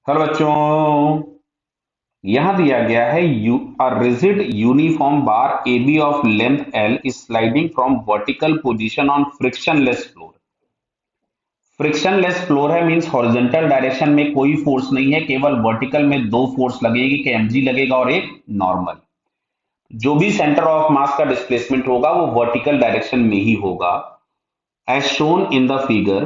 Hello बच्चों, यहां दिया गया है a rigid uniform bar AB of length L is sliding from vertical position on frictionless floor। Frictionless floor है means horizontal direction में कोई फोर्स नहीं है, केवल वर्टिकल में दो फोर्स लगेगी कि mg लगेगा और एक नॉर्मल। जो भी सेंटर ऑफ मास का डिस्प्लेसमेंट होगा वो वर्टिकल डायरेक्शन में ही होगा। As shown in the figure,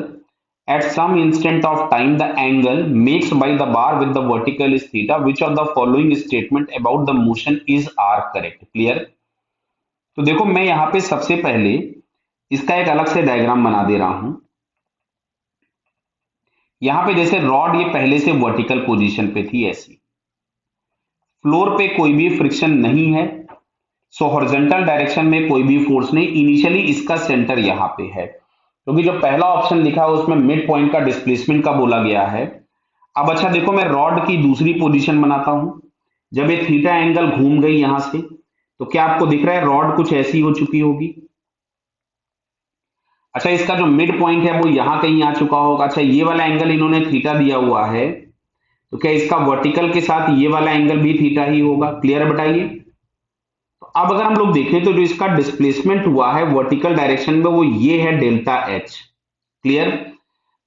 at some instant of time, the angle makes by the bar with the vertical is theta. Which of the following statement about the motion is are correct? Clear? तो देखो मैं यहाँ पे सबसे पहले इसका एक अलग से डायग्राम बना दे रहा हूं। यहाँ पे जैसे रॉड ये पहले से वर्टिकल पोजीशन पे थी, ऐसी फ्लोर पे कोई भी फ्रिक्शन नहीं है, सो हॉरिजॉन्टल डायरेक्शन में कोई भी फोर्स नहीं। इनिशियली इसका सेंटर यहाँ पे है, क्योंकि जो पहला ऑप्शन लिखा है उसमें मिड पॉइंट का डिस्प्लेसमेंट का बोला गया है। अब अच्छा देखो, मैं रॉड की दूसरी पोजीशन बनाता हूं। जब ये थीटा एंगल घूम गई यहां से, तो क्या आपको दिख रहा है रॉड कुछ ऐसी हो चुकी होगी। अच्छा, इसका जो मिड पॉइंट है वो यहां कहीं आ चुका होगा। अच्छा, ये वाला एंगल इन्होंने थीटा दिया हुआ है, तो क्या इसका वर्टिकल के साथ ये वाला एंगल भी थीटा ही होगा। क्लियर है, बताइए। तो अब अगर हम लोग देखें तो जो इसका डिस्प्लेसमेंट हुआ है वर्टिकल डायरेक्शन में वो ये है डेल्टा एच। क्लियर।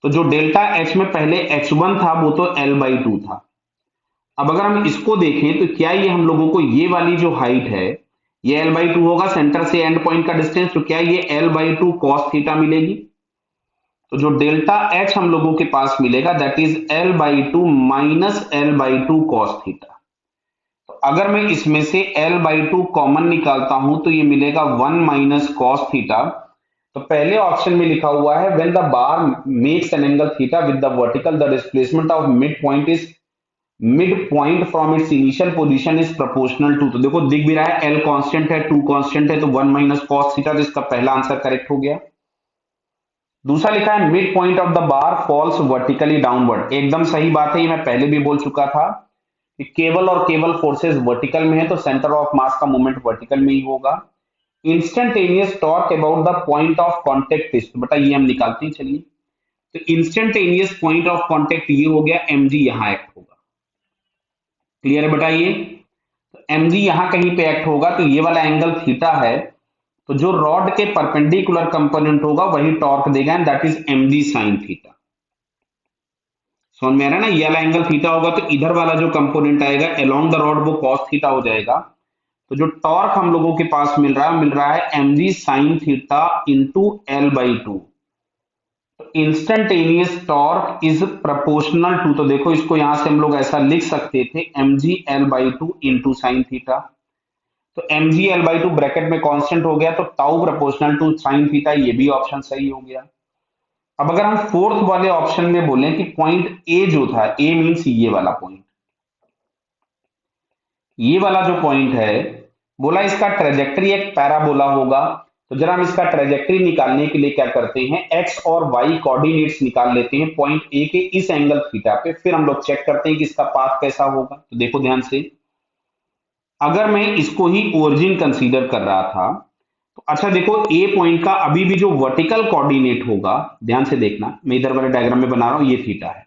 तो जो डेल्टा एच में पहले H1 था वो तो L/2 था। अब अगर हम इसको देखें तो क्या ये हम लोगों को ये वाली जो हाइट है ये L/2 होगा, सेंटर से एंड पॉइंट का डिस्टेंस, तो क्या ये L/2 कॉस थीटा मिलेगी। तो जो डेल्टा एच हम लोगों के पास मिलेगा that is L/2 minus L/2 cos theta. तो अगर मैं इसमें से L/2 कॉमन निकालता हूं तो ये मिलेगा 1 माइनस कॉस थीटा। तो पहले ऑप्शन में लिखा हुआ है when the bar makes an angle theta with the vertical the displacement of mid point from its initial position is proportional to. तो देखो दिख भी रहा है L कांस्टेंट है, 2 कांस्टेंट है, तो 1 माइनस कॉस थीटा, तो इसका पहला आंसर करेक्ट हो गया। दूसरा लिखा है mid point of the bar falls vertically downward. एकदम सही बात है, ये मैं पहले भी बोल चुका था कि केवल और केवल फोर्सेस वर्टिकल में है तो सेंटर ऑफ मास का मूवमेंट वर्टिकल में ही होगा। Instantaneous torque about the point of contact is, तो बेटा ये हम निकालते हैं, चलिए। तो इंस्टेंटेनियस पॉइंट ऑफ कांटेक्ट ये हो गया, mg यहां एक्ट होगा। क्लियर है, बताइए। तो mg यहां कहीं पे एक्ट होगा, तो ये वाला एंगल थीटा है, तो जो रॉड के परपेंडिकुलर कंपोनेंट होगा वही टॉर्क देगा, and that is mg sin theta. समझ में आ रहा है ना, ये वाला एंगल थीटा होगा तो इधर वाला जो कंपोनेंट आएगा अलोंग द रॉड वो cos थीटा हो जाएगा। तो जो टॉर्क हम लोगों के पास मिल रहा है mg sin theta into L/2। Instantaneous torque is proportional to, तो देखो इसको यहां से हम लोग ऐसा लिख सकते थे mg L/2 into sine theta. तो mg L/2 ब्रैकेट में कांस्टेंट हो गया, तो tau proportional to sine theta, ये भी ऑप्शन सही हो गया। अब अगर हम फोर्थ वाले ऑप्शन में बोलें कि पॉइंट ए जो था, ए मींस ये वाला पॉइंट, ये वाला जो पॉइंट है, बोला इसका ट्रेजेक्टरी एक पैराबोला होगा। तो जरा हम इसका ट्रेजेक्टरी निकालने के लिए क्या करते हैं, एक्स और वाई कोऑर्डिनेट्स निकाल लेते हैं पॉइंट ए के इस एंगल थीटा पे, फिर हम लोग चेक करते हैं कि इसका पाथ कैसा होगा। तो देखो ध्यान से, अगर मैं इसको ही ओरिजिन कंसीडर कर रहा था, तो अच्छा देखो ए पॉइंट का अभी भी जो वर्टिकल कोऑर्डिनेट होगा, ध्यान से देखना, मैं इधर वाले डायग्राम में बना रहा हूं, ये थीटा है।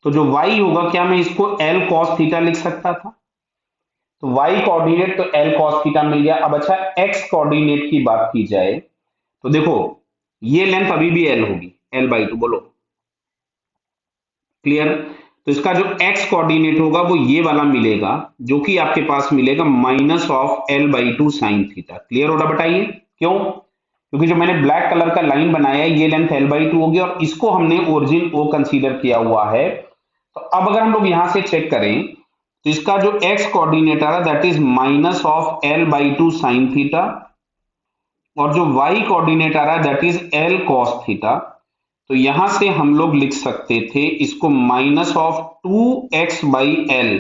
तो जो वाई होगा, क्या मैं इसको एल कॉस थीटा लिख सकता था। तो y कोऑर्डिनेट तो l cos थीटा मिल गया। अब अच्छा x कोऑर्डिनेट की बात की जाए, तो देखो ये लेंथ अभी भी l होगी, L/2, बोलो। क्लियर। तो इसका जो x कोऑर्डिनेट होगा वो ये वाला मिलेगा, जो कि आपके पास मिलेगा minus of L/2 sine theta. Clear हो रहा, बताइए क्यों। क्योंकि जो मैंने ब्लैक कलर का लाइन बनाया है ये लेंथ L/2 होगी और इसको हमने ओरिजिन ओ कंसीडर किया हुआ है। तो अब अगर हम लोग यहां से चेक करें तो इसका जो x कोऑर्डिनेट आ रहा है that is minus of L/2 sine theta, और जो y कोऑर्डिनेट आ रहा है that is L cos theta. तो यहां से हम लोग लिख सकते थे इसको minus of 2x/L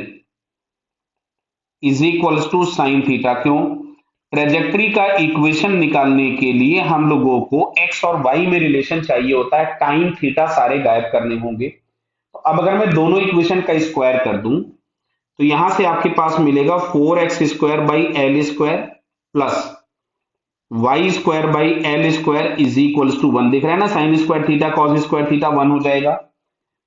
is equals to sine theta. क्यों, ट्रेजेक्टरी का इक्वेशन निकालने के लिए हम लोगों को x और y में रिलेशन चाहिए होता है, टाइम थीटा सारे गायब करने होंगे। तो अब अगर मैं दोनों इक्वेशन का स्क्वायर कर दूं तो यहां से आपके पास मिलेगा 4x² L² plus y² L² is equals to 1। दिख रहा है ना, sine square theta cos square theta 1 हो जाएगा।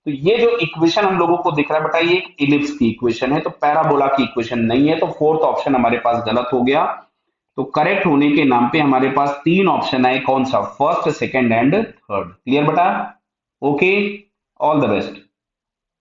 तो ये जो इक्वेशन हम लोगों को दिख रहा है बेटा, ये एक इलिप्स की इक्वेशन है, तो पैराबोला की इक्वेशन नहीं है, तो फोर्थ ऑप्शन हमारे पास गलत हो गया। तो करेक्ट होने के नाम पे हमारे पास तीन ऑप्शन आए, कौन सा, first, second and third. Clear बेटा? Okay, all the best.